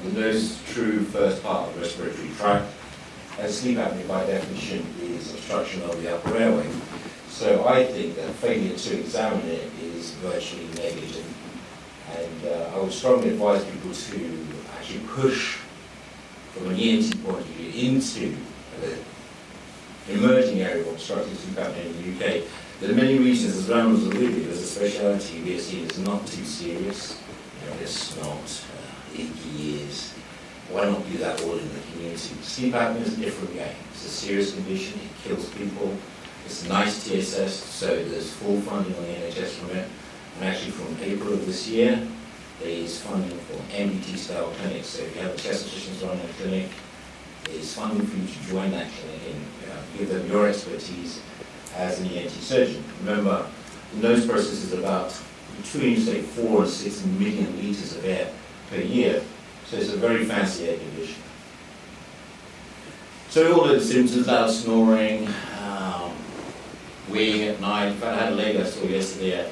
the nose true first part of the respiratory tract. And sleep apnea, by definition, is obstruction of the upper airway. So I think that failure to examine it is virtually negligent. And I would strongly advise people to actually push, from an ENT point of view, into the emerging area of obstructive sleep apnea in the UK. There are many reasons, as Ram was alluding, there's a speciality we are seeing that's not too serious. It's not achy ears. Why not do that all in the community? Sleep apnea is a different game. It's a serious condition, it kills people. It's nice TSS, so there's full funding on the NHS from it. And actually from April of this year, there is funding for MDT-style clinics. So if you have a chest physicians running a clinic, there is funding for you to join that clinic and give them your expertise as an ENT surgeon. Remember, the nose process is about between, say, 4 and 6 million litres of air per year. So it's a very fancy air condition. So all those symptoms, loud snoring, weeing at night. In fact, I had a lady I saw yesterday,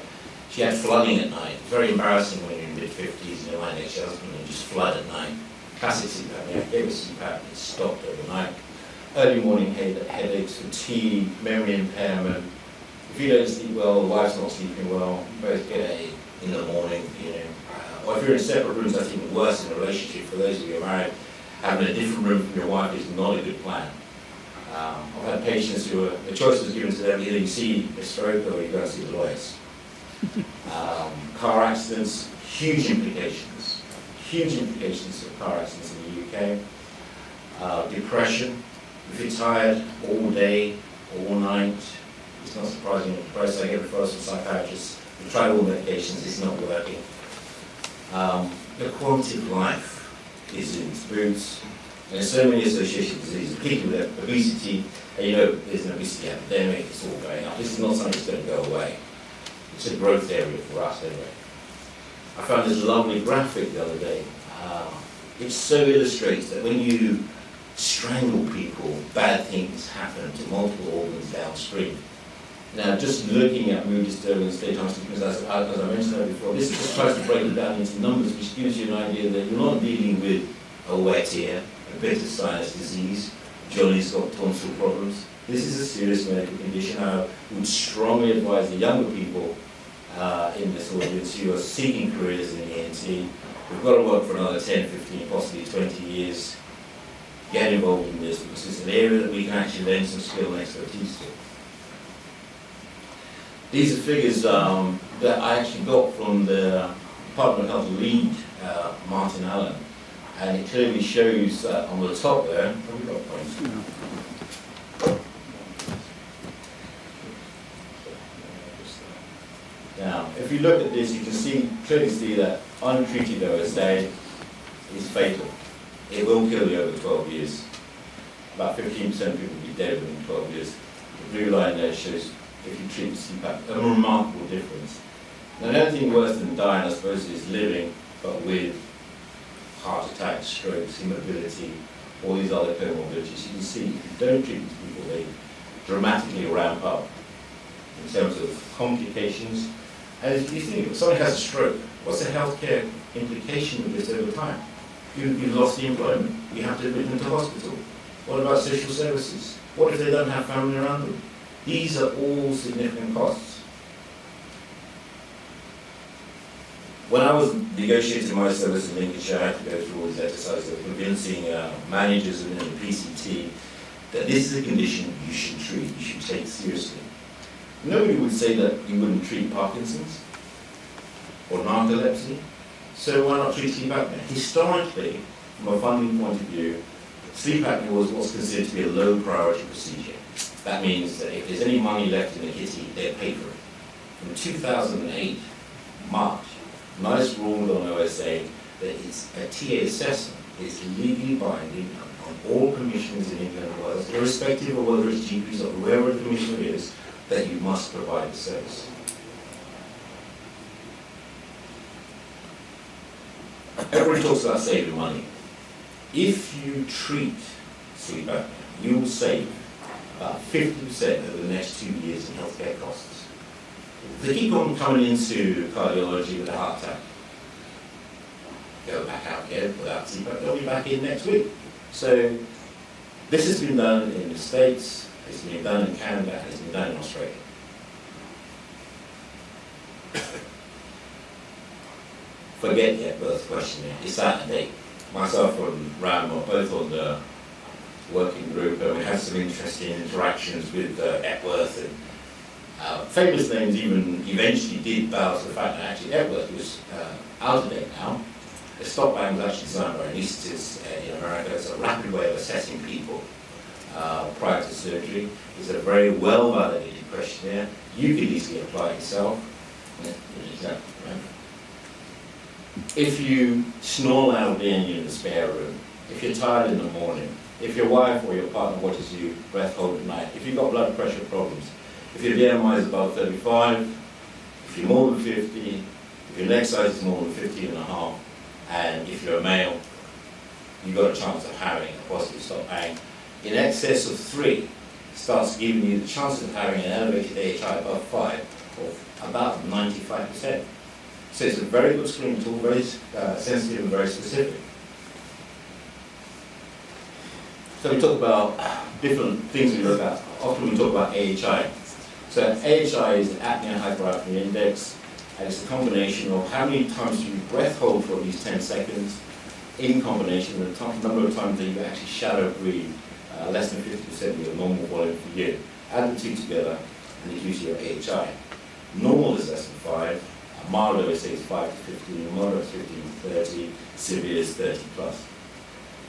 she had flooding at night. Very embarrassing when you're in mid-50s and you're lying next to your husband and you just flood at night. Classic sleep apnea. I gave her CPAP and it stopped overnight. Early morning headaches, fatigue, memory impairment. If you don't sleep well, the wife's not sleeping well, you both get a in the morning, Or if you're in separate rooms, that's even worse in a relationship. For those of you who are married, having a different room from your wife is not a good plan. I've had patients who the choice was given to them, either you see a stroke or you go and see the lawyers. Car accidents, huge implications of car accidents in the UK. Depression, if you're tired all day, all night, it's not surprising you're depressed. I get referrals from psychiatrists. We've tried all medications, it's not working. The quality of life is in its boots. There's so many associated diseases, particularly with obesity. And there's an obesity epidemic, it's all going up. This is not something that's going to go away. It's a growth area for us anyway. I found this lovely graphic the other day. It so illustrates that when you strangle people, bad things happen to multiple organs downstream. Now, just looking at mood disturbance, daytime sleepiness, as I mentioned before, this just tries to break it down into numbers, which gives you an idea that you're not dealing with a wet ear, a bit of sinus disease, Johnny's got tonsil problems. This is a serious medical condition. I would strongly advise the younger people in this audience who are seeking careers in ENT, we've got to work for another 10, 15, possibly 20 years, get involved in this, because it's an area that we can actually lend some skill and expertise to. These are figures that I actually got from the Department of Health lead, Martin Allen, and it clearly shows on the top there, have we got points? Now, if you look at this, you can clearly see that untreated OSA is fatal. It will kill you over 12 years. About 15% of people will be dead within 12 years. The blue line there shows if you treat CPAP, a remarkable difference. Now, the only thing worse than dying, I suppose, is living, but with heart attacks, strokes, immobility, all these other comorbidities. You can see if you don't treat these people, they dramatically ramp up in terms of complications. And if you think, if somebody has a stroke, what's the healthcare implication of this over time? You've lost the employment. You have to admit them to hospital. What about social services? What if they don't have family around them? These are all significant costs. When I was negotiating my service in Lincolnshire, I had to go through all these exercises of convincing managers within the PCT that this is a condition you should treat, you should take seriously. Nobody would say that you wouldn't treat Parkinson's or narcolepsy, so why not treat sleep apnea? Historically, from a funding point of view, sleep apnea was what's considered to be a low priority procedure. That means that if there's any money left in the kitty, they'll pay for it. From 2008, March, NICE ruled on OSA that it's a TA assessment is legally binding on all commissioners in England and Wales, irrespective of whether it's GPs or whoever the commissioner is, that you must provide the service. Everybody talks about saving money. If you treat sleep apnea, you will save about 50% over the next 2 years in healthcare costs. They keep on coming into cardiology with a heart attack. go back out again without CPAP, they'll be back in next week. So this has been done in the States, it's been done in Canada, and it's been done in Australia. Forget the at-birth questionnaire, it's out of date. Myself and Ram are both on the working group, and we had some interesting interactions with Epworth, and famous names even eventually did bow to the fact that actually Epworth was out of date now. The stop band was actually designed by anaesthetists in America. It's a rapid way of assessing people prior to surgery. It's a very well validated questionnaire. You can easily apply it yourself. If you snore loudly and you're in the spare room, if you're tired in the morning, if your wife or your partner watches you breath hold at night, if you've got blood pressure problems, if your BMI is above 35, if you're more than 50, if your leg size is more than 50.5, and if you're a male, you've got a chance of having a positive stop bang. In excess of 3 starts giving you the chance of having an elevated AHI above 5 of about 95%. So it's a very good screening tool, very sensitive and very specific. So we talk about different things we look at. Often we talk about AHI. So AHI is the apnea-hyperapnea index, and it's a combination of how many times you breath hold for at least 10 seconds in combination with the number of times that you actually shallow breathe, less than 50% of your normal volume per year. Add the two together and it gives you your AHI. Normal is less than 5, mild I would say is 5 to 15, moderate 15 to 30, severe is 30 plus.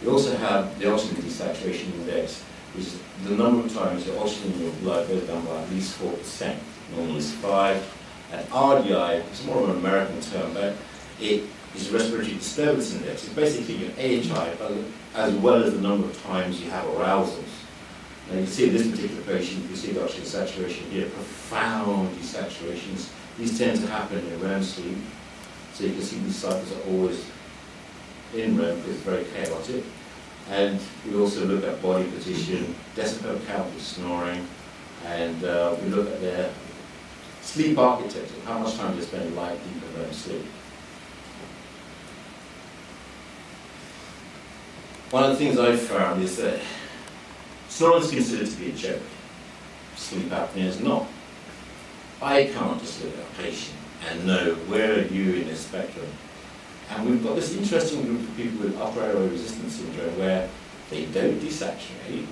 You also have the oxygen desaturation index, which is the number of times your oxygen in your blood goes down by at least 4%. Normal is 5. And RDI, it's more of an American term, but it is respiratory disturbance index. It's basically your AHI, but as well as the number of times you have arousals. Now you can see in this particular patient, you can see the oxygen saturation here, profound desaturations. These tend to happen in REM sleep. So you can see these cycles are always in REM because it's very chaotic. And we also look at body position, decibel count with snoring, and we look at their sleep architecture, how much time they spend light, deep, and REM sleep. One of the things I've found is that snoring is considered to be a joke. Sleep apnea is not. I can't just look at a patient and know where are you in this spectrum. And we've got this interesting group of people with upper airway resistance syndrome where they don't desaturate,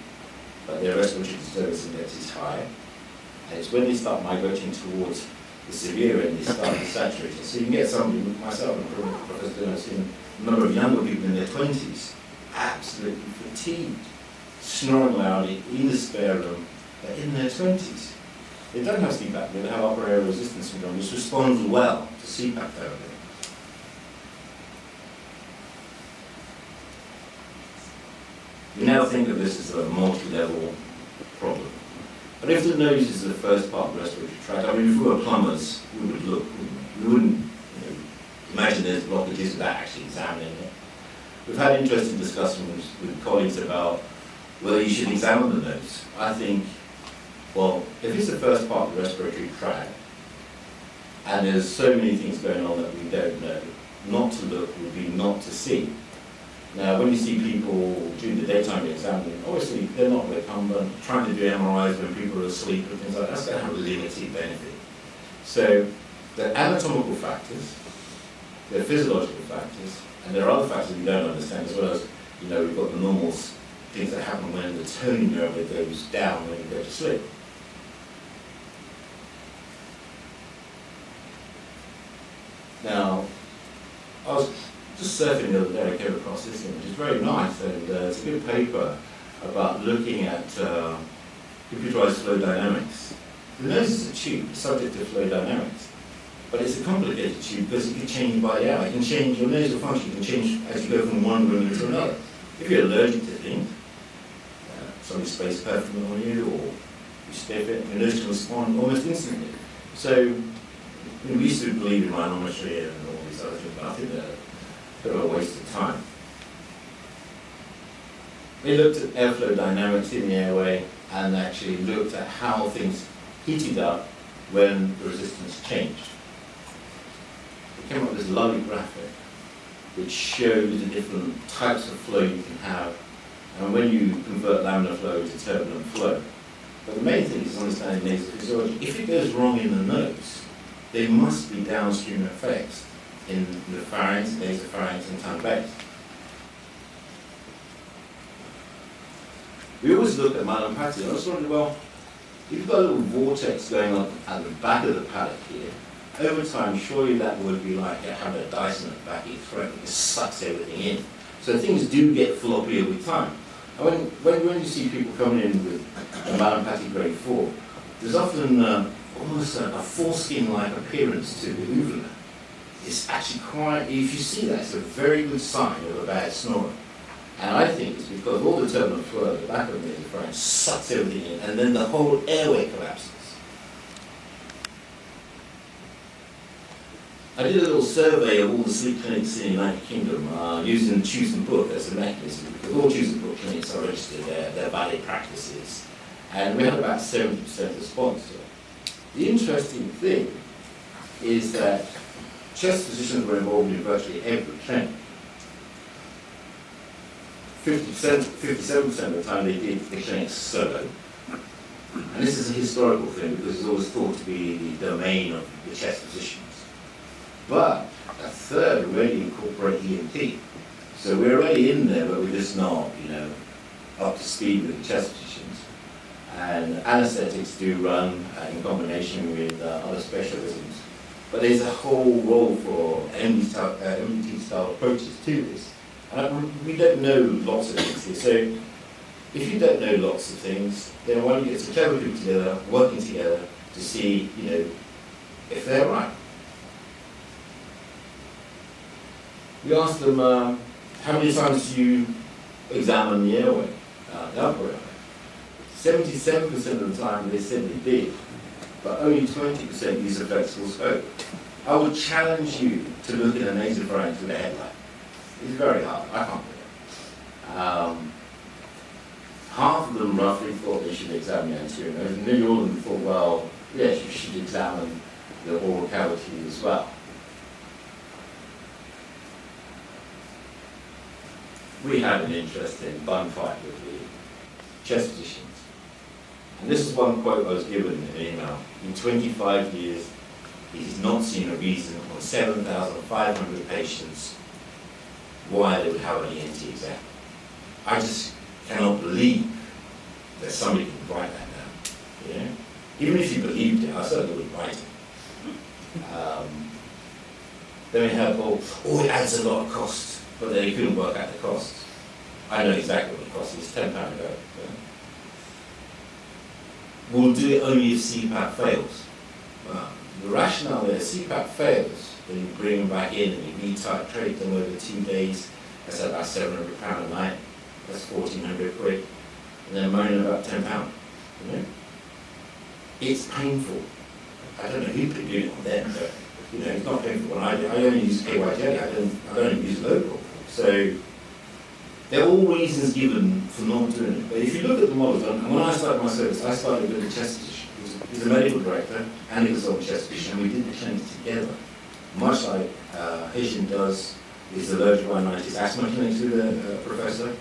but their respiratory disturbance index is high. And it's when they start migrating towards the severe end, they start desaturating. So you can get somebody, myself and Professor Dillon, I've seen a number of younger people in their 20s, absolutely fatigued, snoring loudly in the spare room, but in their 20s. They don't have sleep apnea, they have upper airway resistance syndrome, which responds well to CPAP therapy. We now think of this as a multi-level problem. But if the nose is the first part of the respiratory tract, I mean, if we were plumbers, we would look, we wouldn't imagine there's blockages without actually examining it. We've had interesting discussions with colleagues about whether you should examine the nose. I think, well, if it's the first part of the respiratory tract, and there's so many things going on that we don't know, not to look would be not to see. Now, when you see people during the daytime examining, obviously they're not recumbent, trying to do MRIs when people are asleep and things like that, that's going to have a limited benefit. So, there are anatomical factors, there are physiological factors, and there are other factors we don't understand, as well as, we've got the normal things that happen when the tone nerve goes down when you go to sleep. Now, I was just surfing the other day, I came across this thing, which is very nice, and it's a good paper about looking at computerized flow dynamics. The nose is a tube subject to flow dynamics, but it's a complicated tube because it can change by the hour. You can change your nasal function, you can change as you go from one room into another. If you're allergic to things, somebody sprays perfume on you, or you sniff it, your nose can respond almost instantly. So, we used to believe in rhinometry and all these other things, but I think they're a bit of a waste of time. They looked at airflow dynamics in the airway and actually looked at how things heated up when the resistance changed. They came up with this lovely graphic. which shows the different types of flow you can have, and when you convert laminar flow to turbulent flow. But the main thing is understanding nasal physiology. If it goes wrong in the nose, there must be downstream effects in the pharynx, nasopharynx, and tongue base. We always look at myelopathy. I was wondering, well, if you've got a little vortex going on at the back of the palate here, over time, surely that would be like having a Dyson at the back of your throat. It just sucks everything in. So things do get floppier with time. And when you see people coming in with a myelopathy grade 4, there's often almost a foreskin-like appearance to the uvula. It's actually quite, if you see that, it's a very good sign of a bad snorer. And I think it's because all the turbulent flow at the back of the nasopharynx sucks everything in, and then the whole airway collapses. I did a little survey of all the sleep clinics in the United Kingdom using Choose and Book as a mechanism, because all Choose and Book clinics are registered, they're valid practices, and we had about 70% response to it. The interesting thing is that chest physicians were involved in virtually every clinic. 57% of the time they did the clinic solo. And this is a historical thing because it's always thought to be the domain of the chest physicians. But a third already incorporate ENT. So we're already in there, but we're just not, up to speed with the chest physicians. And anesthetics do run in combination with other specialisms. But there's a whole role for MDT-style approaches to this. And we don't know lots of things here. So if you don't know lots of things, then why don't you get some clever people together, working together to see, if they're right. We asked them, how many times do you examine the airway, the upper airway? 77% of the time they said they did, but only 20% use a flexible scope. I would challenge you to look at a nasopharynx with a headlight. It's very hard, I can't do it. Half of them roughly thought they should examine the anterior nose, and nearly all of them thought, well, yes, you should examine the oral cavity as well. We had an interesting bun fight with the chest physicians. And this is one quote I was given in an email. In 25 years, he's not seen a reason on 7,500 patients why they would have an ENT exam. I just cannot believe that somebody can write that down. Even if you believed it, I certainly wouldn't write it. Then we have, it adds a lot of cost, but then you couldn't work out the cost. I know exactly what the cost is, £10 a go. We'll do it only if CPAP fails. Well, the rationale there, CPAP fails, then you bring them back in and you retitrate them over 2 days. That's about £700 a night. That's 1,400 quid. And then moaning about £10. It's painful. I don't know who could do it on them, but it's not painful when I do. I only use KY jelly. I don't use local. So there are all reasons given for not doing it. But if you look at the models, and when I started my service, I started with a chest physician. He's a medical director and he was on chest physician. We did the clinics together, much like Haitian does his allergic rhinitis asthma clinics with a professor.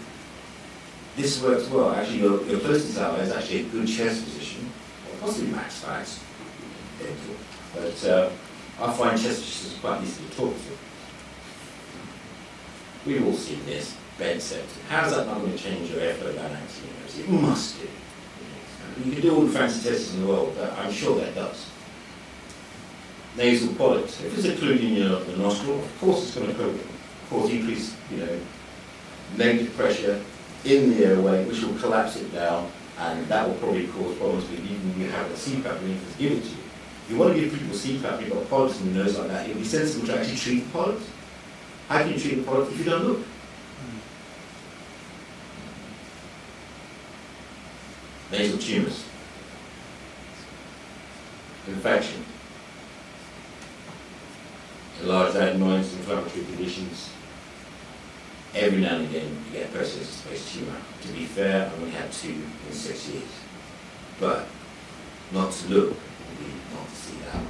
This works well. Actually, your closest ally is actually a good chest physician, or possibly Max Fax, but I find chest physicians quite easy to talk to. We've all seen this. Bed septum. How's that not going to change your airflow dynamics in your nose? It must do. You can do all the fancy tests in the world, but I'm sure that does. Nasal polyps. If it's occluding the nostril, of course it's going to cause increased, negative pressure in the airway, which will collapse it down, and that will probably cause problems with even you have a CPAP being given to you. If you want to give people CPAP, you've got polyps in the nose like that, it would be sensible to actually treat the polyps. How can you treat the polyps if you don't look? Nasal tumours, infection, large adenoids, inflammatory conditions. Every now and again you get a persistent-based tumour. To be fair, I only had 2 in 6 years. But not to look would be not to see that.